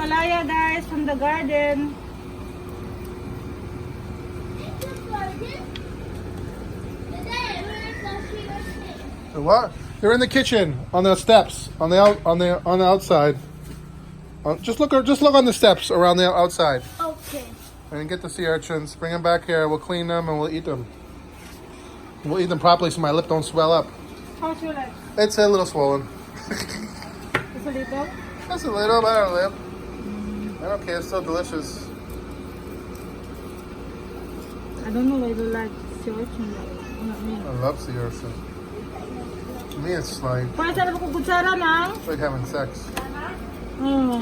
ampalaya, guys, from the garden. What? They're in the kitchen on the steps on the outside. Just look on the steps around the outside. Okay. And get the sea urchins. Bring them back here. We'll clean them and we'll eat them. We'll eat them properly so my lip don't swell up. How's your leg? It's a little swollen. It's a little? Just a little better lip. I don't care. It's still delicious. I don't know why you like sea urchin. Not me. I love sea urchin. To me, it's like having sex. Oh,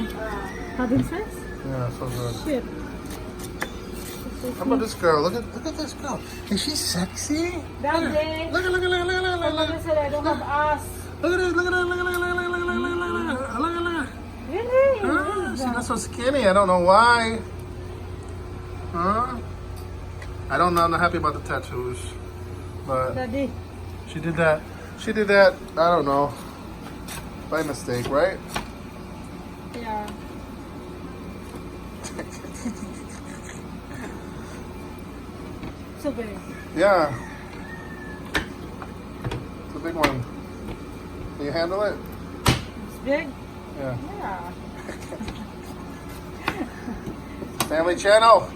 having sex? Yeah, so good. Shit. How about this girl? Look at this girl. Is she sexy? Daddy. Look at I said I don't have ass. Look at it. Look at it. Really? She's not so skinny. I don't know why. Huh? I don't know. I'm not happy about the tattoos, but Daddy. she did that. She did that. I don't know. By mistake, right? Yeah. So big. Yeah. It's a big one. Can you handle it? It's big? Yeah. Yeah. Family channel.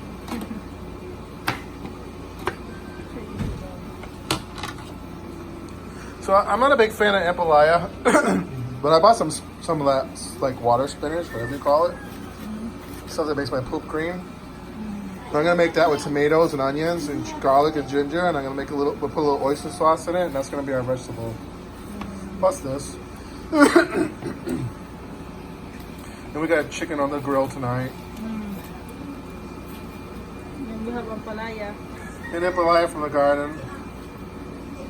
So I'm not a big fan of Ampalaya, but I bought some of that like water spinners, whatever you call it. Stuff that makes my poop green. So I'm gonna make that with tomatoes and onions and garlic and ginger, and I'm gonna make we'll put a little oyster sauce in it, and that's gonna be our vegetable. Plus this. And we got chicken on the grill tonight. And you have ampalaya. And Ampalaya from the garden.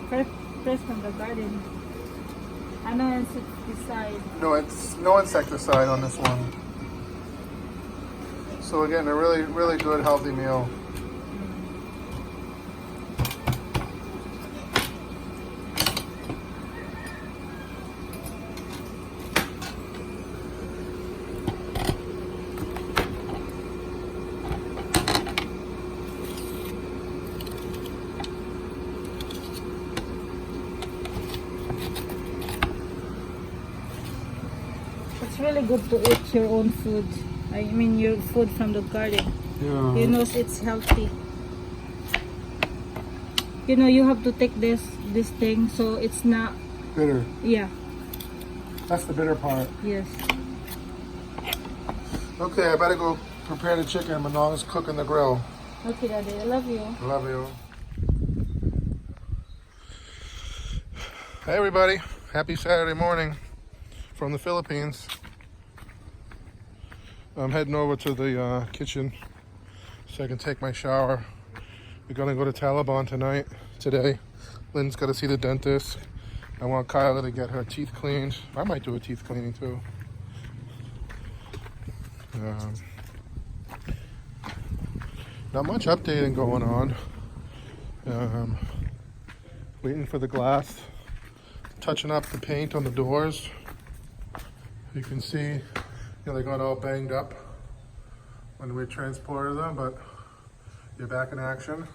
Fresh from the garden. I know insecticide. No, it's no insecticide on this one. So we're getting a really, really good healthy meal. It's really good to eat your own food. I mean your food from the garden. Yeah. You know it's healthy. You know you have to take this thing so it's not Bitter. yeah. That's the bitter part. Yes. Okay, I better go prepare the chicken. Manong's cooking the grill. Okay, Daddy, I love you. Love you. Hey everybody. Happy Saturday morning from the Philippines. I'm heading over to the kitchen so I can take my shower. We're gonna go to Taliban today. Lynn's gotta see the dentist. I want Kyla to get her teeth cleaned. I might do a teeth cleaning too. Not much updating going on. Waiting for the glass. Touching up the paint on the doors. You can see, they got all banged up when we transported them, but you're back in action.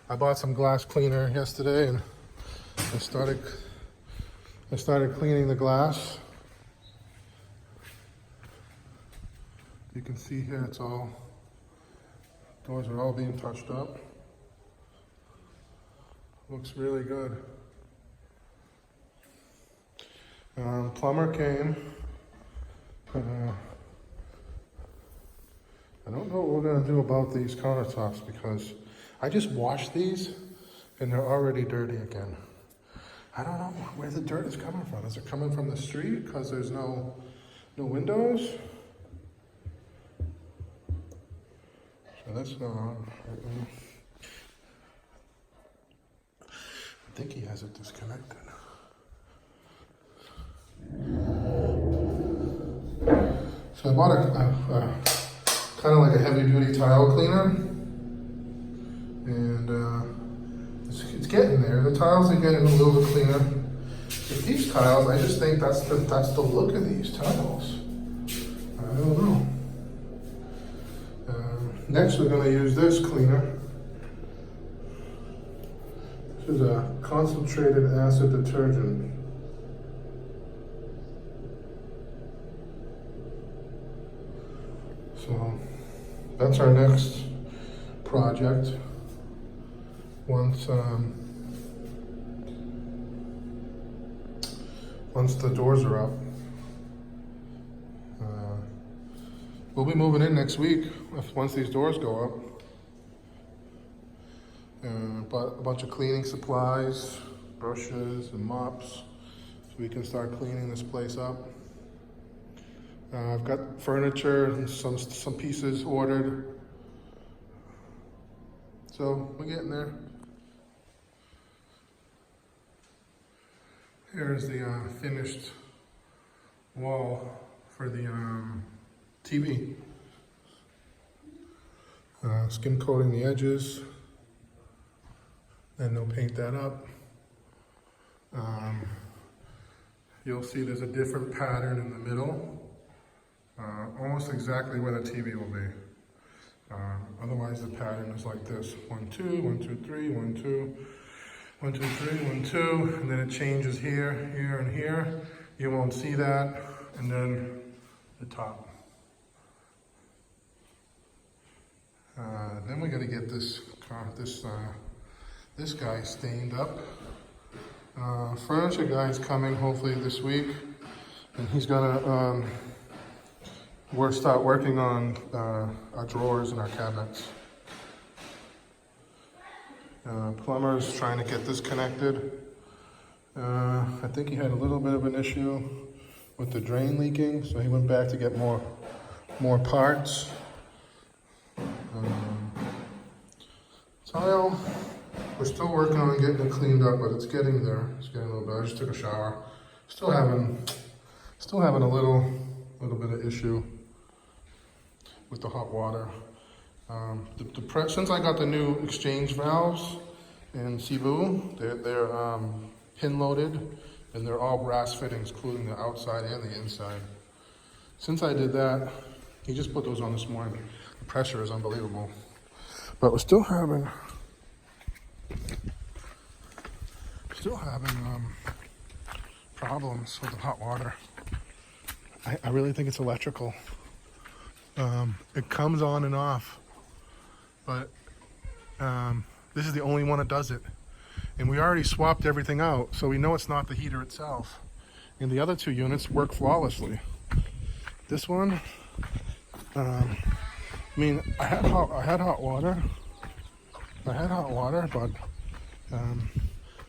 I bought some glass cleaner yesterday, and I started cleaning the glass. You can see here, doors are all being touched up. Looks really good. Plumber came. I don't know what we're gonna do about these countertops because I just washed these and they're already dirty again. I don't know where the dirt is coming from. Is it coming from the street because there's no windows? So that's not on. I think he has it disconnected. So I bought a kind of like a heavy duty tile cleaner, and it's getting there. The tiles are getting a little bit cleaner. But these tiles, I just think that's the look of these tiles. I don't know. Next, we're going to use this cleaner. This is a concentrated acid detergent. So that's our next project. Once the doors are up, we'll be moving in next week once these doors go up. Bought a bunch of cleaning supplies, brushes and mops, so we can start cleaning this place up. I've got furniture and some pieces ordered. So we're getting there. Here's the finished wall for the TV. Skim coating the edges. Then they'll paint that up. You'll see there's a different pattern in the middle. Almost exactly where the TV will be. Otherwise the pattern is like this. 1, 2, 1, 2, 3, 1, 2, 1, 2, 3, 1, 2, and then it changes here, here, and here. You won't see that, and then the top. Then we got to get this guy stained up. Furniture guy's coming hopefully this week, and he's gonna start working on our drawers and our cabinets. Plumber's trying to get this connected. I think he had a little bit of an issue with the drain leaking, so he went back to get more parts. Tile, we're still working on getting it cleaned up, but it's getting there. It's getting a little better. I just took a shower. Still having a little bit of issue with the hot water. Since I got the new exchange valves in Cebu, they're pin loaded, and they're all brass fittings, including the outside and the inside. Since I did that, he just put those on this morning. The pressure is unbelievable. But we're still having problems with the hot water. I really think it's electrical. It comes on and off, but this is the only one that does it. And we already swapped everything out, so we know it's not the heater itself. And the other two units work flawlessly. This one, I mean, I had hot water, but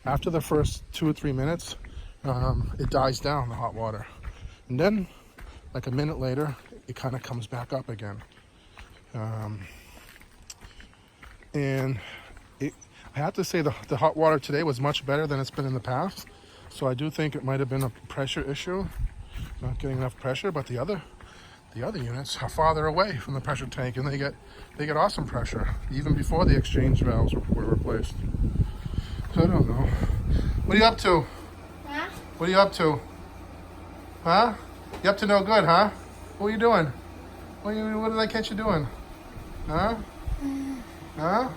after the first 2 or 3 minutes, it dies down, the hot water. And then, like a minute later, it kind of comes back up again. And I have to say the hot water today was much better than it's been in the past. So I do think it might have been a pressure issue, not getting enough pressure, but the other units are farther away from the pressure tank, and they get awesome pressure, even before the exchange valves were replaced. So I don't know. What are you up to? Huh? What are you up to? Huh? You up to no good, huh? What are you doing? What did I catch you doing? Huh? Huh?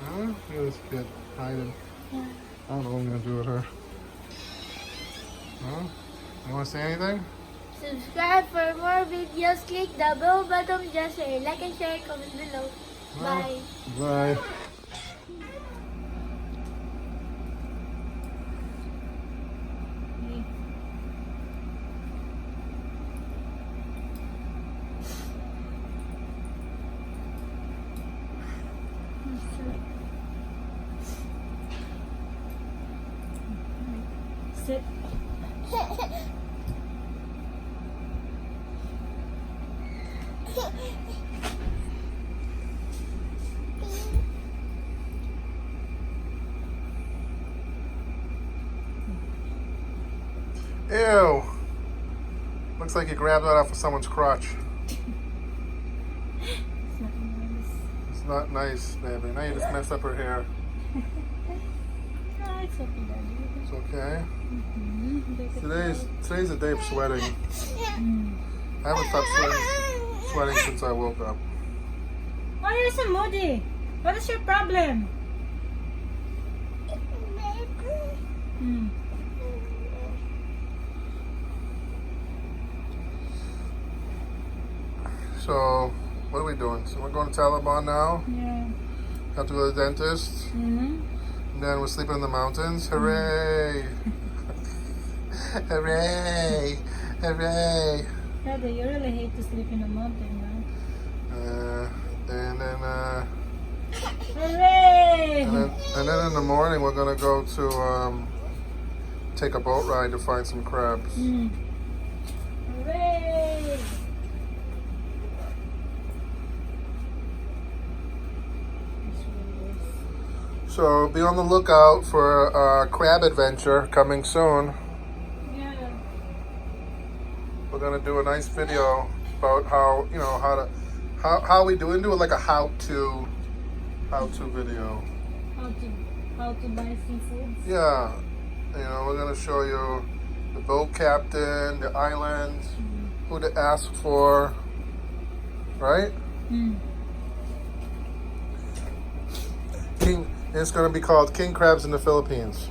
Huh? Look at this kid hiding. Yeah. I don't know what I'm gonna do with her. Huh? You wanna say anything? Subscribe for more videos. Click the bell button. Just share, like and share, comment below. No. Bye. Bye. Sit. Ew. Looks like you grabbed that off of someone's crotch. It's not nice. It's not nice, baby. Now you just messed up her hair. No, it's okay, Daddy. It's okay. Mm-hmm. Today's the day of sweating. I haven't stopped sweating. Sweating since I woke up. Why are you so moody? What is your problem? Hmm. So, what are we doing? So we're going to Taliban now. Yeah. Have to go to the dentist. Mm-hmm. And then we're sleeping in the mountains. Hooray! Hooray! Hooray! Daddy, you really hate to sleep in the mountain, And then, Hooray! and then in the morning we're gonna go to take a boat ride to find some crabs. Mm. Hooray! So be on the lookout for a crab adventure coming soon. Yeah. We're gonna do a nice video about how how we do like a how-to video. How to buy seafood? Yeah, we're gonna show you the boat captain, the island, who to ask for, right? Mm. It's gonna be called King Crabs in the Philippines.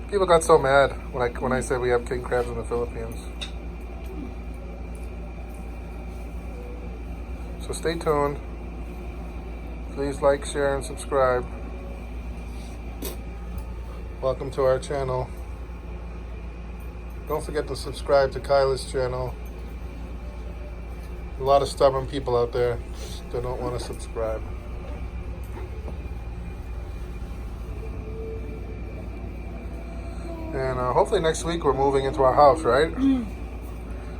People got so mad when I said we have king crabs in the Philippines. So stay tuned. Please like, share, and subscribe. Welcome to our channel. Don't forget to subscribe to Kyla's channel. A lot of stubborn people out there that don't want to subscribe. And hopefully next week we're moving into our house, right?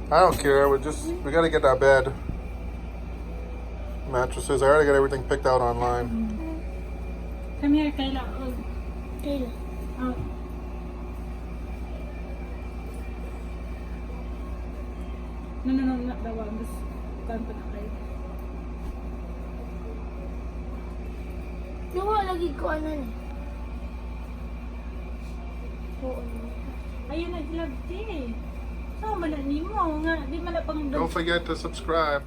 I don't care. We gotta get our bed, mattresses. I already got everything picked out online. Come here, Kayla. Oh. Kayla. Oh. No, not the one. This one pa na kayo. Nawa lagi ko ano ni. Oo. Ayun, nag-vlog din. So, manani mo nga. Di man na pang... Don't forget to subscribe.